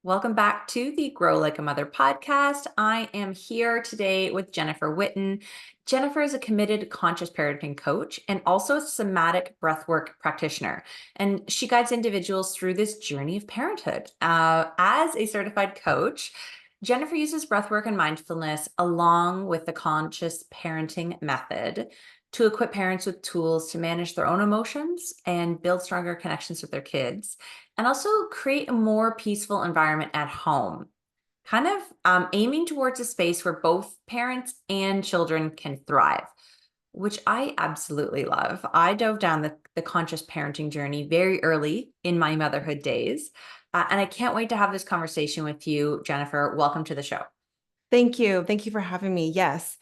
Welcome back to the Grow Like a Mother podcast. I am here today with Jennifer Witten. Jennifer is a committed conscious parenting coach and also a somatic breathwork practitioner. And she guides individuals through this journey of parenthood. As a certified coach, Jennifer uses breathwork and mindfulness along with the conscious parenting method to equip parents with tools to manage their own emotions and build stronger connections with their kids, and also create a more peaceful environment at home, kind of aiming towards a space where both parents and children can thrive, which I absolutely love. I dove down the conscious parenting journey very early in my motherhood days, and I can't wait to have this conversation with you, Jennifer. Welcome to the show. Thank you. Thank you for having me. Yes.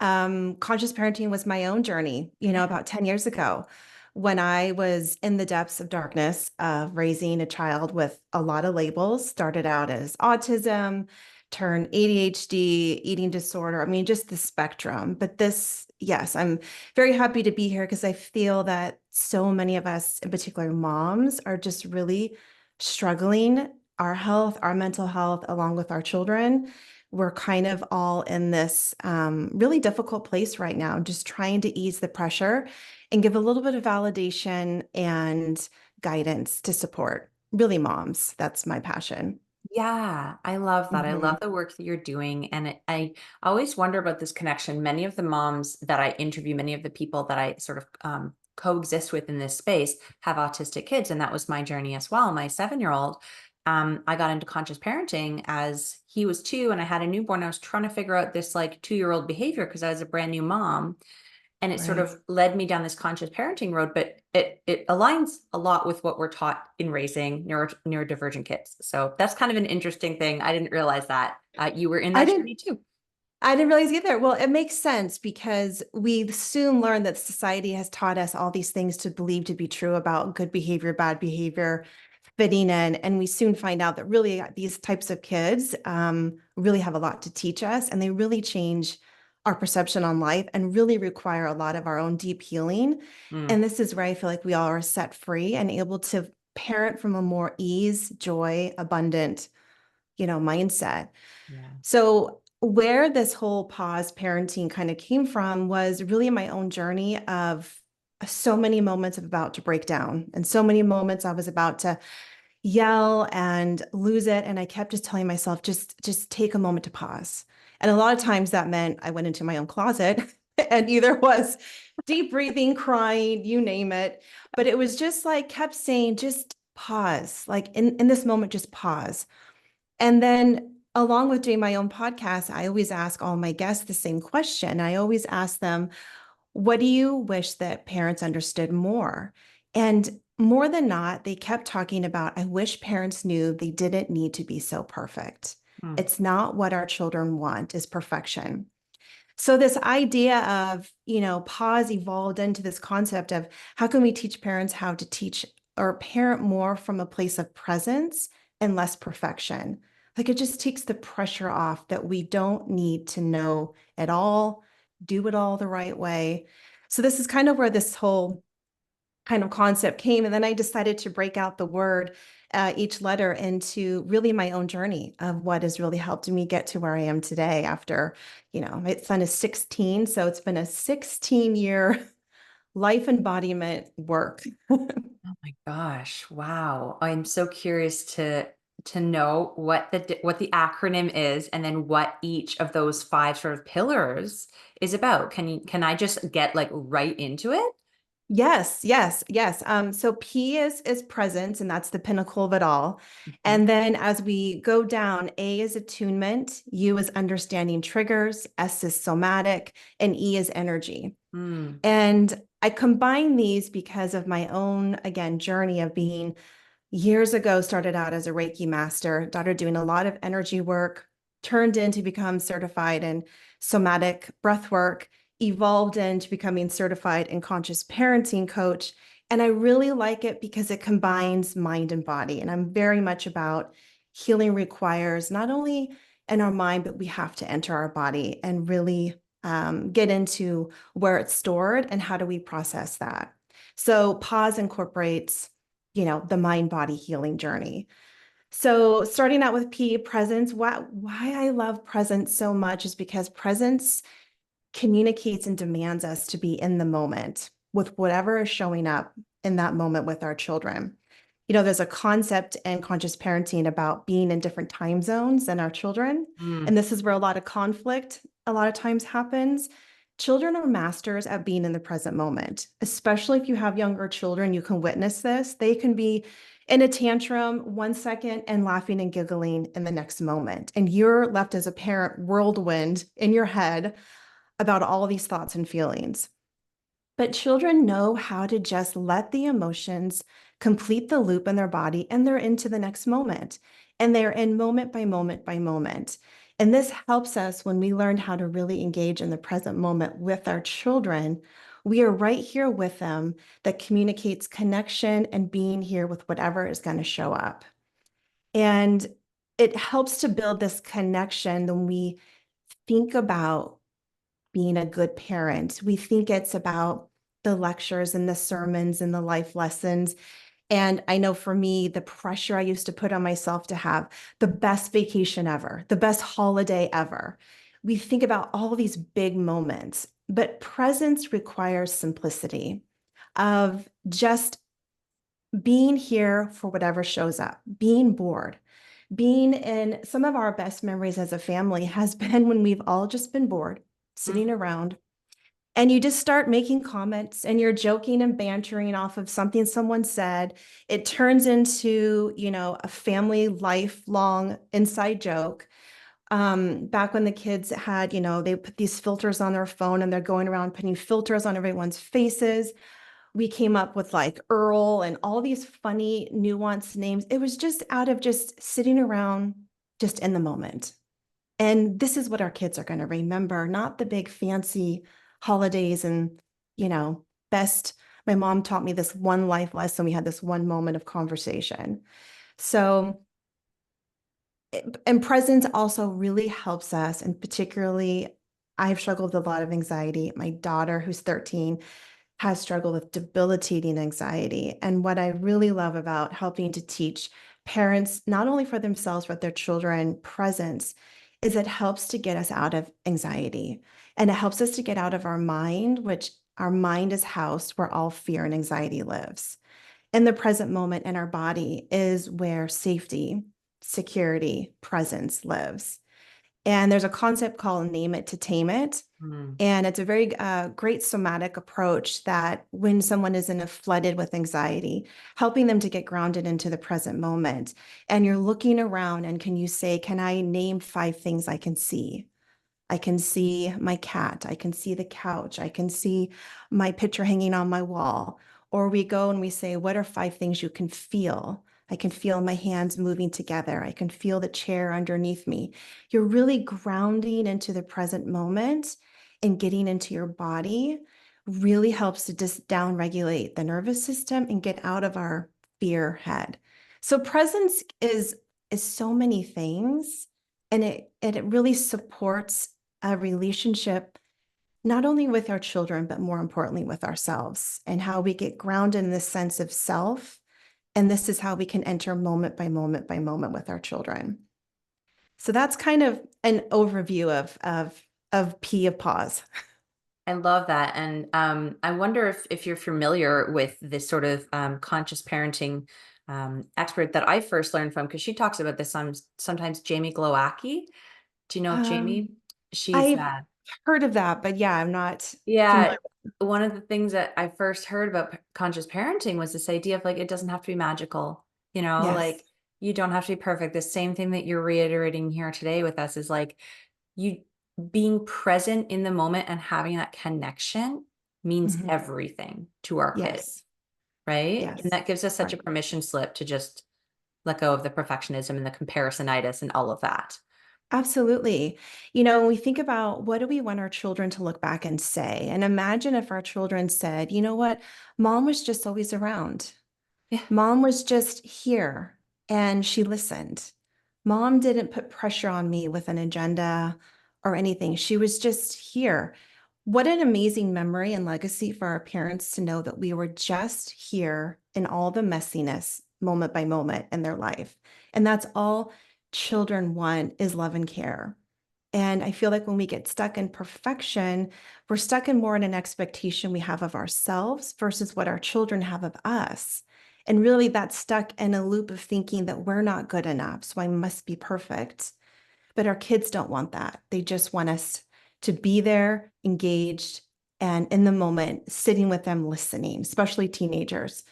Conscious parenting was my own journey, about 10 years ago when I was in the depths of darkness of raising a child with a lot of labels. Started out as autism, turned ADHD, eating disorder. I mean, just the spectrum. But yes, I'm very happy to be here because I feel that so many of us, in particular moms, are just really struggling our health, our mental health, along with our children. We're kind of all in this really difficult place right now, just trying to ease the pressure and give a little bit of validation and guidance to support really moms. That's my passion. Yeah, I love that. I Mhm. love the work that you're doing. And I always wonder about this connection. Many of the moms that I interview, many of the people that I sort of coexist with in this space have autistic kids. And that was my journey as well. My 7-year-old, I got into conscious parenting as he was 2 and I had a newborn. I was trying to figure out this like 2-year-old behavior because I was a brand new mom. And it sort Right. of led me down this conscious parenting road, but it aligns a lot with what we're taught in raising neurodivergent kids. So that's kind of an interesting thing. I didn't realize that you were in I that didn't journey too. I didn't realize either. Well, it makes sense because we soon learn that society has taught us all these things to believe to be true about good behavior, bad behavior, fitting in. And we soon find out that really these types of kids really have a lot to teach us and they really change our perception on life and really require a lot of our own deep healing. Mm, And this is where I feel like we all are set free and able to parent from a more ease, joy, abundant, mindset. yeah. So where this whole pause parenting kind of came from was really my own journey of so many moments of about to break down and so many moments I was about to yell and lose it. And I kept just telling myself, just take a moment to pause. And a lot of times that meant I went into my own closet and either was deep breathing, crying, you name it. But it was just like kept saying, just pause, like in this moment, just pause. And then along with doing my own podcast, I always ask all my guests the same question. I always ask them, what do you wish that parents understood more? And more than not, they kept talking about, I wish parents knew they didn't need to be so perfect. Mm, It's not what our children want is perfection. So this idea of, pause evolved into this concept of how can we teach parents how to teach or parent more from a place of presence and less perfection? Like it just takes the pressure off that we don't need to know it all, do it all the right way. So this is kind of where this whole kind of concept came. And then I decided to break out the word, each letter into really my own journey of what has really helped me get to where I am today after, my son is 16. So it's been a 16-year life embodiment work. oh my gosh. Wow. I'm so curious to know what the acronym is and then what each of those 5 sort of pillars is about. Can I just get like right into it? Yes, yes, yes. So P is presence, and that's the pinnacle of it all. Mhm. And then as we go down, A is attunement, U is understanding triggers, S is somatic, and E is energy. Mm, And I combine these because of my own, again, journey of being years ago, started out as a Reiki master, started doing a lot of energy work, turned in to become certified in somatic breath work, evolved into becoming certified in conscious parenting coach. And I really like it because it combines mind and body. And I'm very much about healing requires not only in our mind, but we have to enter our body and really get into where it's stored and how do we process that. So pause incorporates the mind body healing journey. So starting out with P, presence, why I love presence so much is because presence communicates and demands us to be in the moment with whatever is showing up in that moment with our children. There's a concept in conscious parenting about being in different time zones than our children. Mm, And this is where a lot of conflict a lot of times happens. Children are masters at being in the present moment, especially if you have younger children, you can witness this. They can be in a tantrum 1 second and laughing and giggling in the next moment. And you're left as a parent whirlwind in your head about all these thoughts and feelings. But children know how to just let the emotions complete the loop in their body and they're into the next moment. And they're in moment by moment by moment. And this helps us when we learn how to really engage in the present moment with our children. We are right here with them that communicates connection and being here with whatever is going to show up. And it helps to build this connection when we think about being a good parent. We think it's about the lectures and the sermons and the life lessons. And I know for me, the pressure I used to put on myself to have the best vacation ever, the best holiday ever. We think about all these big moments, but presence requires simplicity of just being here for whatever shows up, being bored, being in some of our best memories as a family has been when we've all just been bored, mm, sitting around, and you just start making comments and you're joking and bantering off of something someone said. It turns into, a family lifelong inside joke. Back when the kids had, they put these filters on their phone and they're going around putting filters on everyone's faces. We came up with like Earl and all these funny nuanced names. It was just out of just sitting around, just in the moment. And this is what our kids are going to remember, not the big fancy holidays and, best. My mom taught me this one life lesson. We had this one moment of conversation. So, and presence also really helps us. And particularly, I've struggled with a lot of anxiety. My daughter, who's 13, has struggled with debilitating anxiety. And what I really love about helping to teach parents, not only for themselves, but their children, presence, is it helps to get us out of anxiety. And it helps us to get out of our mind, which our mind is housed where all fear and anxiety lives. In the present moment in our body is where safety, security, presence lives. And there's a concept called name it to tame it. mm. And it's a very great somatic approach that when someone is in a flooded with anxiety, helping them to get grounded into the present moment. And you're looking around and can you say, can I name 5 things I can see? I can see my cat. I can see the couch. I can see my picture hanging on my wall. Or we go and we say, what are 5 things you can feel? I can feel my hands moving together. I can feel the chair underneath me. You're really grounding into the present moment and getting into your body really helps to just downregulate the nervous system and get out of our fear head. So presence is so many things and it really supports a relationship not only with our children, but more importantly with ourselves and how we get grounded in this sense of self. And this is how we can enter moment by moment by moment with our children. So that's kind of an overview of P of pause. I love that. And I wonder if you're familiar with this sort of conscious parenting expert that I first learned from, because she talks about this sometimes, Jamie Glowacki. Do you know Um, Jamie? She's I've heard of that, but yeah, I'm not yeah. familiar. One of the things that I first heard about conscious parenting was this idea of like, it doesn't have to be magical, Yes. like you don't have to be perfect. The same thing that you're reiterating here today with us is like you being present in the moment and having that connection means Mhm. everything to our kids, Yes. right? And Yes. that gives us such a Right. permission slip to just let go of the perfectionism and the comparisonitis and all of that. Absolutely. When we think about what do we want our children to look back and say, and imagine if our children said, you know what, mom was just always around. Yeah. Mom was just here and she listened. Mom didn't put pressure on me with an agenda or anything. She was just here. What an amazing memory and legacy for our parents to know that we were just here in all the messiness moment by moment in their life. And that's all children want, is love and care. And I feel like when we get stuck in perfection, we're stuck in more in an expectation we have of ourselves versus what our children have of us. And really, that's stuck in a loop of thinking that we're not good enough, so I must be perfect. But our kids don't want that. They just want us to be there, engaged, and in the moment, sitting with them, listening, especially teenagers.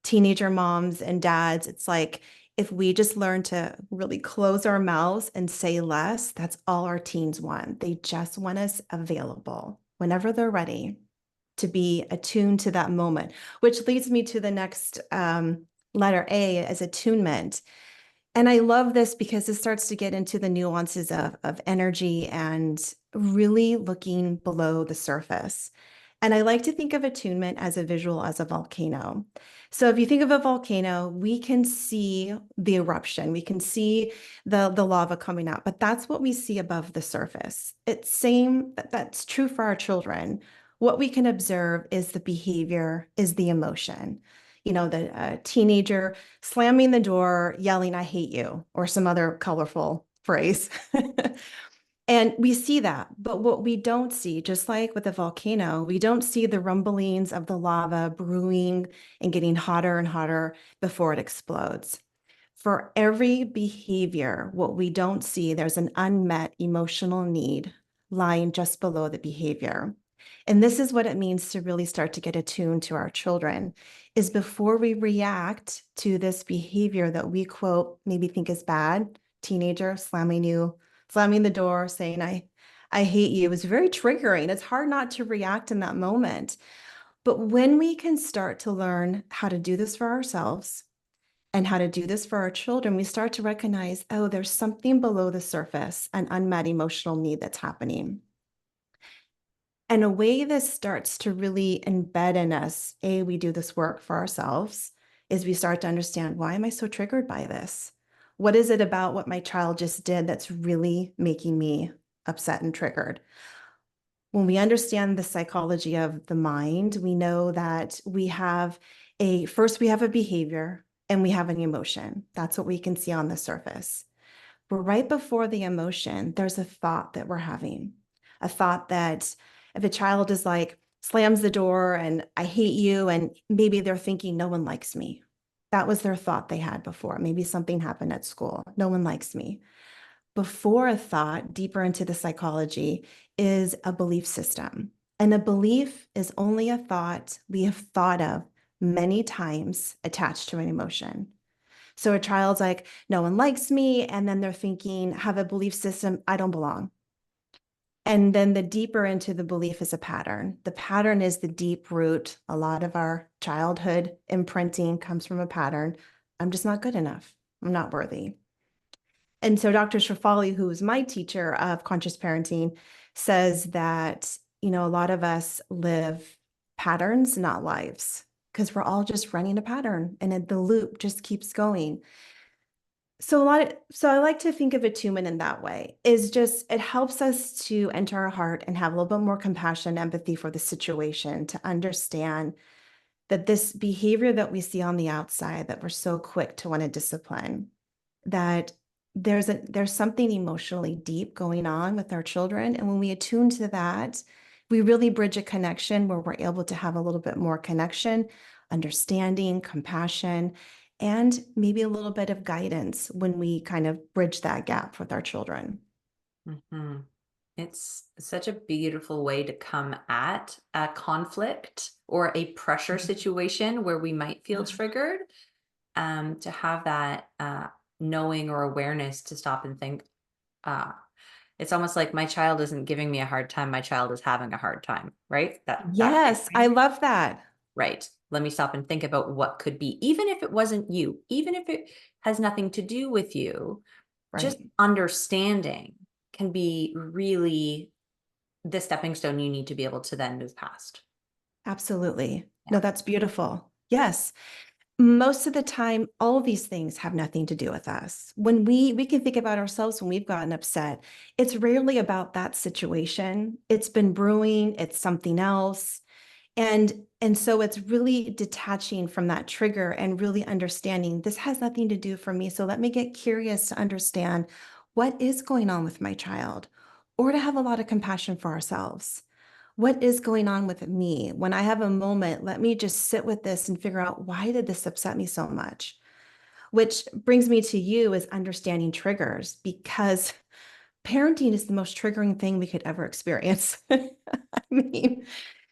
Teenager moms and dads, it's like if we just learn to really close our mouths and say less, that's all our teens want. They just want us available whenever they're ready to be attuned to that moment, which leads me to the next letter A as attunement. And I love this because it starts to get into the nuances of energy and really looking below the surface. And I like to think of attunement as a visual as a volcano. So if you think of a volcano, we can see the eruption, we can see the lava coming out, but that's what we see above the surface. That's true for our children. What we can observe is the behavior, is the emotion. The teenager slamming the door, yelling, "I hate you," or some other colorful phrase. And we see that, but what we don't see, just like with a volcano, we don't see the rumblings of the lava brewing and getting hotter and hotter before it explodes. For every behavior, what we don't see, there's an unmet emotional need lying just below the behavior. And this is what it means to really start to get attuned to our children, is before we react to this behavior that we quote, maybe think is bad, teenager slamming the door, saying, I hate you, is very triggering. It's hard not to react in that moment. But when we can start to learn how to do this for ourselves and how to do this for our children, we start to recognize, oh, there's something below the surface, an unmet emotional need that's happening. And a way this starts to really embed in us, we do this work for ourselves, is we start to understand, why am I so triggered by this? What is it about what my child just did that's really making me upset and triggered? When we understand the psychology of the mind, we know that first we have a behavior and we have an emotion. That's what we can see on the surface. But right before the emotion, there's a thought that we're having, a thought that if a child is like, slams the door and I hate you, and maybe they're thinking, no one likes me. That was their thought they had before. Maybe something happened at school. No one likes me. Before a thought, deeper into the psychology, is a belief system. And a belief is only a thought we have thought of many times attached to an emotion. So a child's like, no one likes me. And then they're thinking, have a belief system, I don't belong. And then the deeper into the belief is a pattern. The pattern is the deep root. A lot of our childhood imprinting comes from a pattern. I'm just not good enough. I'm not worthy. And so Dr. Shafali, who is my teacher of conscious parenting, says that, a lot of us live patterns, not lives, because we're all just running a pattern and the loop just keeps going. So I like to think of attunement in that way, is just, it helps us to enter our heart and have a little bit more compassion, empathy for the situation, to understand that this behavior that we see on the outside, that we're so quick to want to discipline, that there's something emotionally deep going on with our children. And when we attune to that, we really bridge a connection where we're able to have a little bit more connection, understanding, compassion, and maybe a little bit of guidance when we kind of bridge that gap with our children. Mm-hmm. It's such a beautiful way to come at a conflict or a pressure situation where we might feel triggered, to have that knowing or awareness to stop and think, uh, it's almost like my child isn't giving me a hard time, my child is having a hard time, right? That Yes, I love that. right. Let me stop and think about what could be, even if it wasn't you, even if it has nothing to do with you, just Right. understanding can be really the stepping stone you need to be able to then move past. Absolutely. Yeah. No, that's beautiful. Yes. Most of the time, all of these things have nothing to do with us. When we can think about ourselves when we've gotten upset, it's rarely about that situation. It's been brewing, it's something else. And so it's really detaching from that trigger and really understanding this has nothing to do for me. So let me get curious to understand what is going on with my child, or to have a lot of compassion for ourselves. What is going on with me? When I have a moment, let me just sit with this and figure out, why did this upset me so much? Which brings me to you, is understanding triggers, because parenting is the most triggering thing we could ever experience. I mean,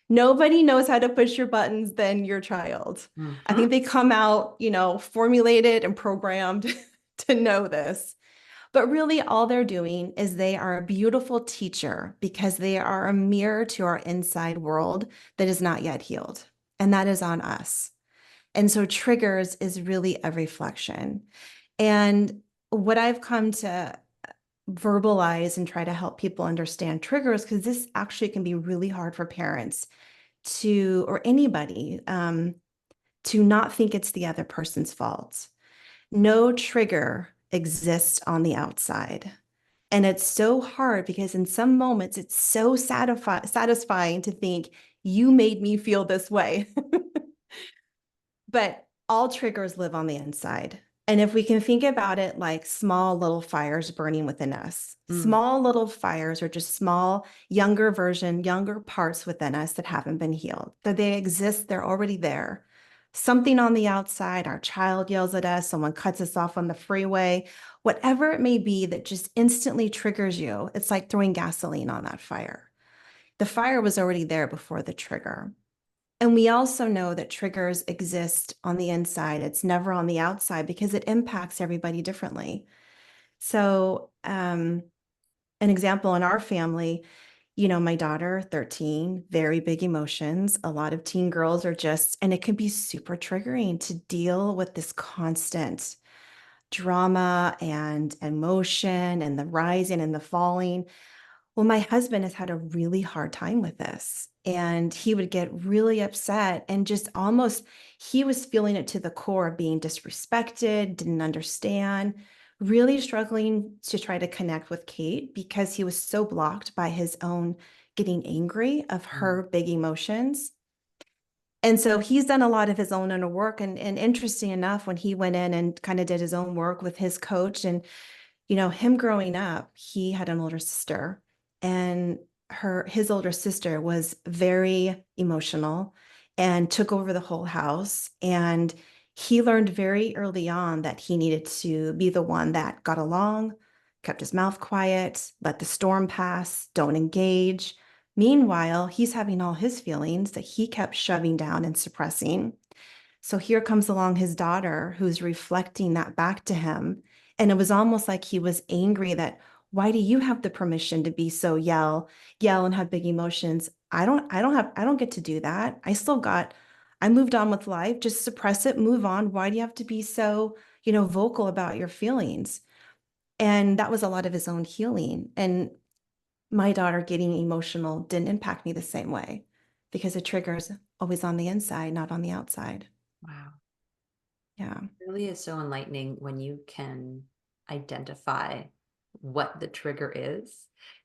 nobody knows how to push your buttons than your child. I Mhm. think they come out, formulated and programmed to know this. But really, all they're doing is they are a beautiful teacher, because they are a mirror to our inside world that is not yet healed. And that is on us. And so triggers is really a reflection. And what I've come to verbalize and try to help people understand triggers, because this actually can be really hard for parents to, or anybody, to not think it's the other person's fault. No trigger exists on the outside. And it's so hard, because in some moments it's so satisfying to think, you made me feel this way. But all triggers live on the inside. And if we can think about it like small little fires burning within us, Mm. small little fires are just small, younger parts within us that haven't been healed. That they exist, they're already there. Something on the outside, our child yells at us, someone cuts us off on the freeway, whatever it may be that just instantly triggers you, it's like throwing gasoline on that fire. The fire was already there before the trigger. And we also know that triggers exist on the inside. It's never on the outside, because it impacts everybody differently. So, an example in our family, my daughter, 13, very big emotions. A lot of teen girls are just, and it can be super triggering to deal with this constant drama and emotion and the rising and the falling. Well, my husband has had a really hard time with this, and he would get really upset, and just almost, he was feeling it to the core of being disrespected, didn't understand, really struggling to try to connect with Kate, because he was so blocked by his own getting angry of Mm. her big emotions. And so he's done a lot of his own inner work. And interesting enough, when he went in and kind of did his own work with his coach, and him growing up, he had an older sister, and his older sister was very emotional and took over the whole house. And he learned very early on that he needed to be the one that got along, kept his mouth quiet, let the storm pass, don't engage. Meanwhile, he's having all his feelings that he kept shoving down and suppressing. So here comes along his daughter, who's reflecting that back to him. And it was almost like he was angry that, why do you have the permission to be so yell and have big emotions? I don't get to do that. I moved on with life. Just suppress it, move on. Why do you have to be so, vocal about your feelings? And that was a lot of his own healing. And my daughter getting emotional didn't impact me the same way, because the trigger's always on the inside, not on the outside. Wow. Yeah. It really is so enlightening when you can identify what the trigger is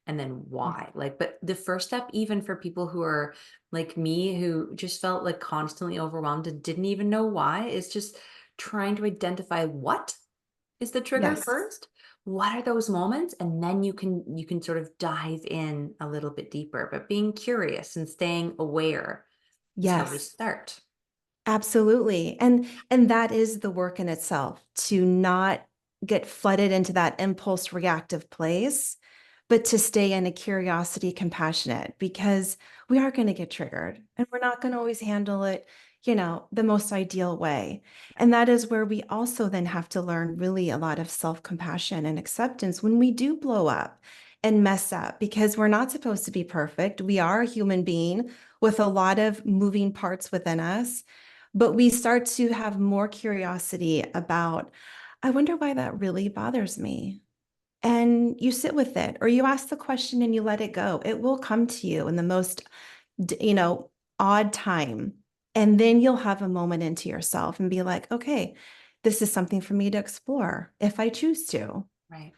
and then why. Like, but the first step, even for people who are like me, who just felt like constantly overwhelmed and didn't even know why, is just trying to identify what is the trigger Yes. first. What are those moments? And then you can sort of dive in a little bit deeper. But being curious and staying aware is how we Yes. start. Absolutely. And that is the work in itself, to not get flooded into that impulse reactive place, but to stay in a curiosity compassionate, because we are going to get triggered, and we're not going to always handle it, the most ideal way. And that is where we also then have to learn really a lot of self-compassion and acceptance when we do blow up and mess up, because we're not supposed to be perfect. We are a human being with a lot of moving parts within us. But we start to have more curiosity about, I wonder why that really bothers me. And you sit with it, or you ask the question and you let it go. It will come to you in the most, odd time. And then you'll have a moment into yourself and be like, okay, this is something for me to explore if I choose to. Right.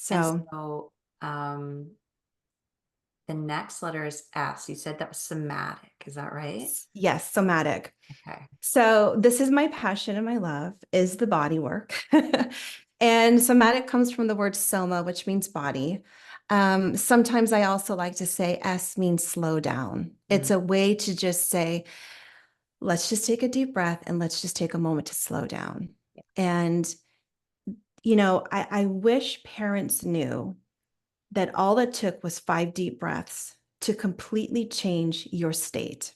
And So, so, um, The next letter is S. You said that was somatic. Is that right? Yes, somatic. Okay. So this is my passion and my love is the body work. And somatic comes from the word soma, which means body. Sometimes I also like to say S means slow down. It's Mm. a way to just say, let's just take a deep breath and let's just take a moment to slow down. And, I wish parents knew that all it took was 5 deep breaths to completely change your state.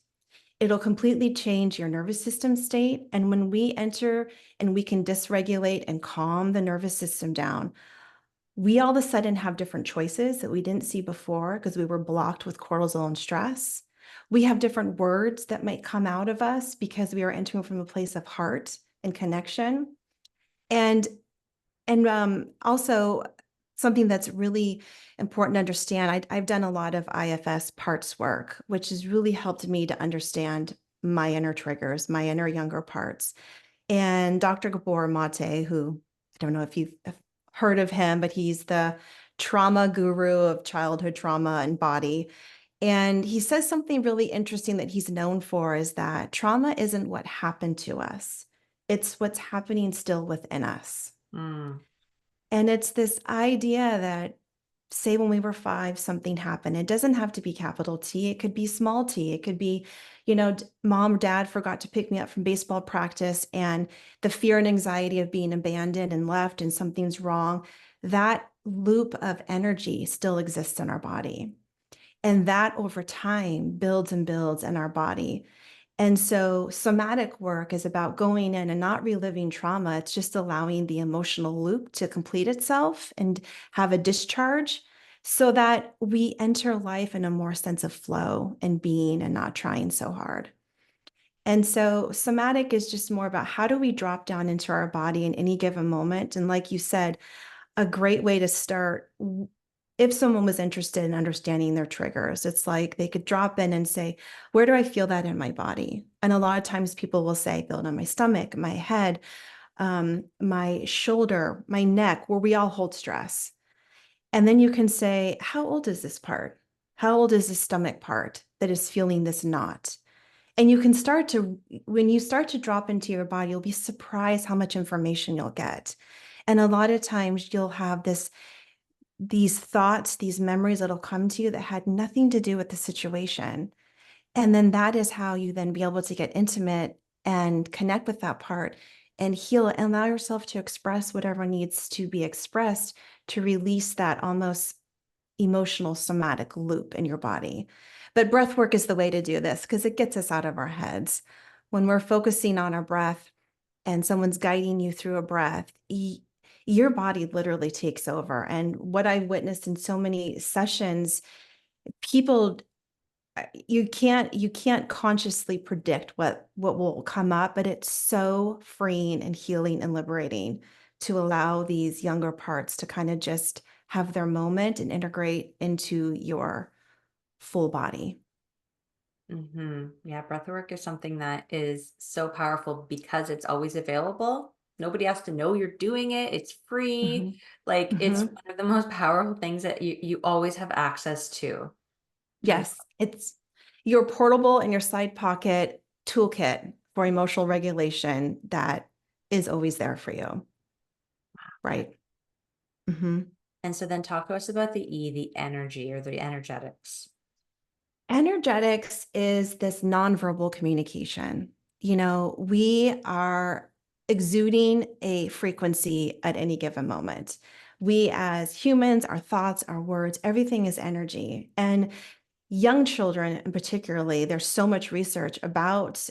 It'll completely change your nervous system state. And when we enter and we can dysregulate and calm the nervous system down, we all of a sudden have different choices that we didn't see before because we were blocked with cortisol and stress. We have different words that might come out of us because we are entering from a place of heart and connection. And also something that's really important to understand, I've done a lot of IFS parts work, which has really helped me to understand my inner triggers, my inner younger parts. And Dr. Gabor Mate, who I don't know if you've heard of him, but he's the trauma guru of childhood trauma and body. And he says something really interesting that he's known for is that trauma isn't what happened to us. It's what's happening still within us. Mm. And it's this idea that, say, when we were 5, something happened. It doesn't have to be capital T. It could be small t. It could be, mom or dad forgot to pick me up from baseball practice and the fear and anxiety of being abandoned and left and something's wrong. That loop of energy still exists in our body. And that over time builds and builds in our body. And so somatic work is about going in and not reliving trauma. It's just allowing the emotional loop to complete itself and have a discharge so that we enter life in a more sense of flow and being and not trying so hard. And so somatic is just more about how do we drop down into our body in any given moment. And like you said, a great way to start if someone was interested in understanding their triggers. It's like they could drop in and say, where do I feel that in my body? And a lot of times people will say, feel it in my stomach, my head, my shoulder, my neck, where we all hold stress. And then you can say, how old is this part? How old is the stomach part that is feeling this knot? And you can when you start to drop into your body, you'll be surprised how much information you'll get. And a lot of times you'll have these thoughts, these memories that'll come to you that had nothing to do with the situation. And then that is how you then be able to get intimate and connect with that part and heal it and allow yourself to express whatever needs to be expressed to release that almost emotional somatic loop in your body. But breath work is the way to do this because it gets us out of our heads. When we're focusing on our breath and someone's guiding you through a breath, your body literally takes over. And what I witnessed in so many sessions, people, you can't consciously predict what will come up, but it's so freeing and healing and liberating to allow these younger parts to kind of just have their moment and integrate into your full body. Yeah, breathwork is something that is so powerful because it's always available. Nobody has to know you're doing it. It's free. Mhm. Like it's Mhm. one of the most powerful things that you always have access to. I Yes, it's your portable in your side pocket toolkit for emotional regulation that is always there for you. Right. Mhm. And so then talk to us about the E, the energy or the energetics. Energetics is this nonverbal communication. We are exuding a frequency at any given moment. We as humans, our thoughts, our words, everything is energy. And young children, in particularly, there's so much research about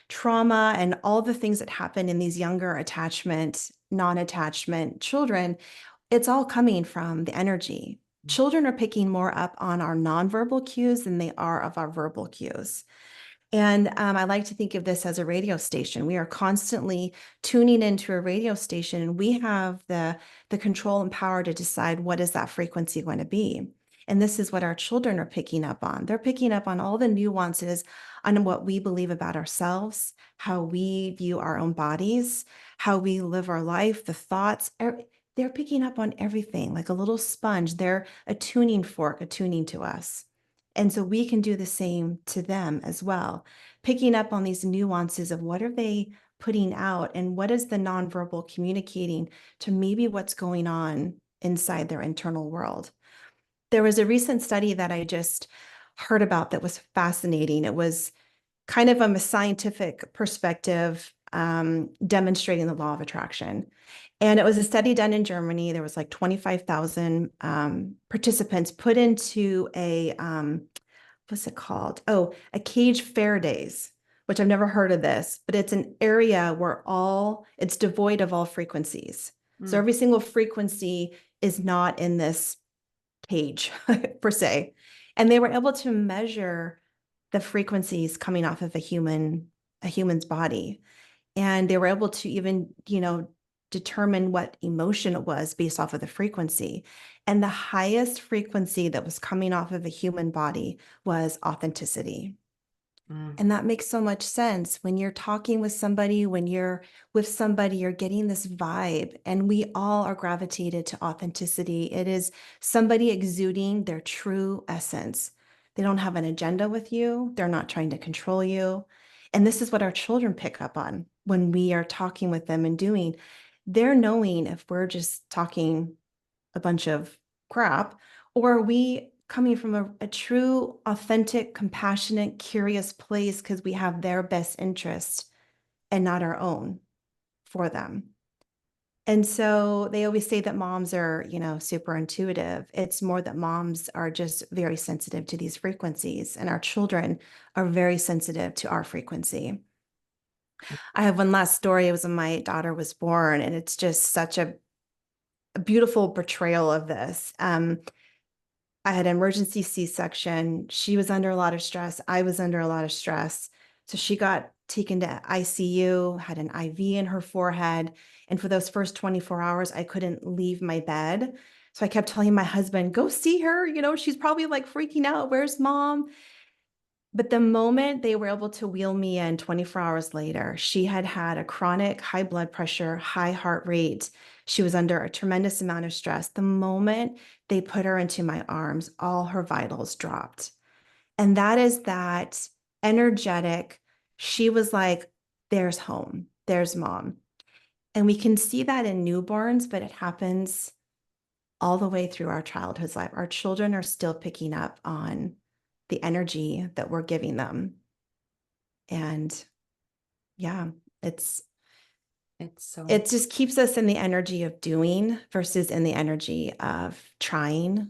trauma and all the things that happen in these younger attachment, non-attachment children. It's all coming from the energy. Children are picking more up on our nonverbal cues than they are of our verbal cues. And I like to think of this as a radio station. We are constantly tuning into a radio station, and we have the control and power to decide what is that frequency going to be. And this is what our children are picking up on. They're picking up on all the nuances on what we believe about ourselves, how we view our own bodies, how we live our life, the thoughts. they're picking up on everything like a little sponge. They're a tuning fork, attuning to us. And so we can do the same to them as well, picking up on these nuances of what are they putting out and what is the nonverbal communicating to maybe what's going on inside their internal world. There was a recent study that I just heard about that was fascinating. It was kind of from a scientific perspective, demonstrating the law of attraction. And it was a study done in Germany. There was like 25,000 participants put into what's it called? Oh, a cage Faraday's, which I've never heard of this, but it's an area where it's devoid of all frequencies. So Mm. every single frequency is not in this cage per se. And they were able to measure the frequencies coming off of a human's body. And they were able to even, determine what emotion it was based off of the frequency. And the highest frequency that was coming off of a human body was authenticity. Mm. And that makes so much sense. When you're talking with somebody, when you're with somebody, you're getting this vibe, and we all are gravitated to authenticity. It is somebody exuding their true essence. They don't have an agenda with you, they're not trying to control you. And this is what our children pick up on when we are talking with them and doing. They're knowing if we're just talking a bunch of crap, or are we coming from a true, authentic, compassionate, curious place because we have their best interest and not our own for them? And so they always say that moms are, super intuitive. It's more that moms are just very sensitive to these frequencies, and our children are very sensitive to our frequency. I have one last story. It was when my daughter was born, and it's just such a beautiful portrayal of this. I had an emergency C-section. She was under a lot of stress. I was under a lot of stress. So she got taken to ICU, had an IV in her forehead. And for those first 24 hours, I couldn't leave my bed. So I kept telling my husband, go see her. She's probably like freaking out. Where's mom? But the moment they were able to wheel me in 24 hours later, she had had a chronic high blood pressure, high heart rate. She was under a tremendous amount of stress. The moment they put her into my arms, all her vitals dropped. And that is that energetic. She was like, there's home, there's mom. And we can see that in newborns, but it happens all the way through our childhood's life. Our children are still picking up on the energy that we're giving them. And yeah, It's so, it just keeps us in the energy of doing versus in the energy of trying.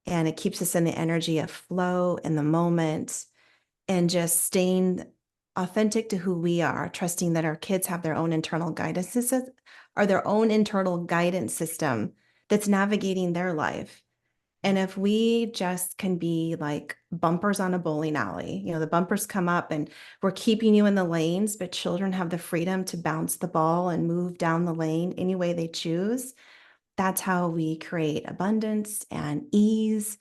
And it keeps us in the energy of flow in the moment and just staying authentic to who we are, trusting that our kids have their own internal guidance system or their own internal guidance system that's navigating their life. And if we just can be like bumpers on a bowling alley, the bumpers come up and we're keeping you in the lanes, but children have the freedom to bounce the ball and move down the lane any way they choose. That's how we create abundance and ease,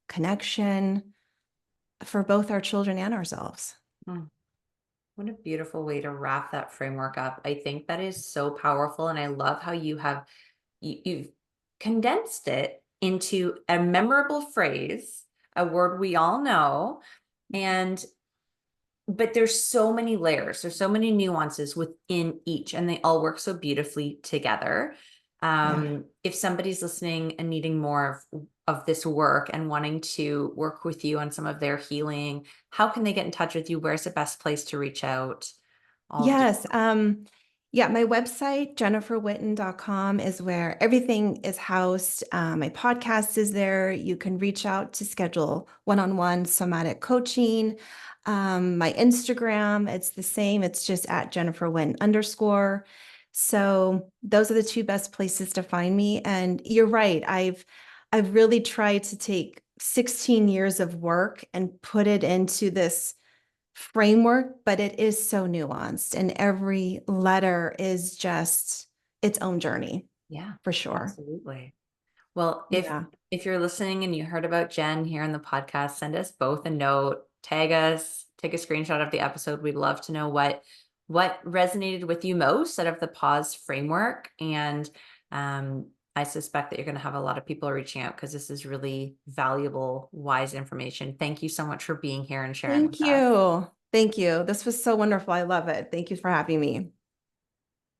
connection for both our children and ourselves. mm, what a beautiful way to wrap that framework up. I think that is so powerful. And I love how you've condensed it into a memorable phrase, a word we all know. And but there's so many layers, there's so many nuances within each, and they all work so beautifully together. Yeah. If somebody's listening and needing more of this work and wanting to work with you on some of their healing, how can they get in touch with you? Where's the best place to reach out? All the Yes. Yeah, my website, jenniferwitten.com, is where everything is housed. My podcast is there. You can reach out to schedule one-on-one somatic coaching. My Instagram, it's the same. It's just at Jennifer Witten _. So those are the two best places to find me. And you're right. I've really tried to take 16 years of work and put it into this framework, but it is so nuanced, and every letter is just its own journey Yeah, for sure. absolutely. Well, Yeah. if you're listening and you heard about Jen here in the podcast, send us both a note, tag us, take a screenshot of the episode. We'd love to know what resonated with you most out of the pause framework. And I suspect that you're going to have a lot of people reaching out because this is really valuable, wise information. Thank you so much for being here and sharing Thank with us. you. Thank you. This was so wonderful. I love it. Thank you for having me.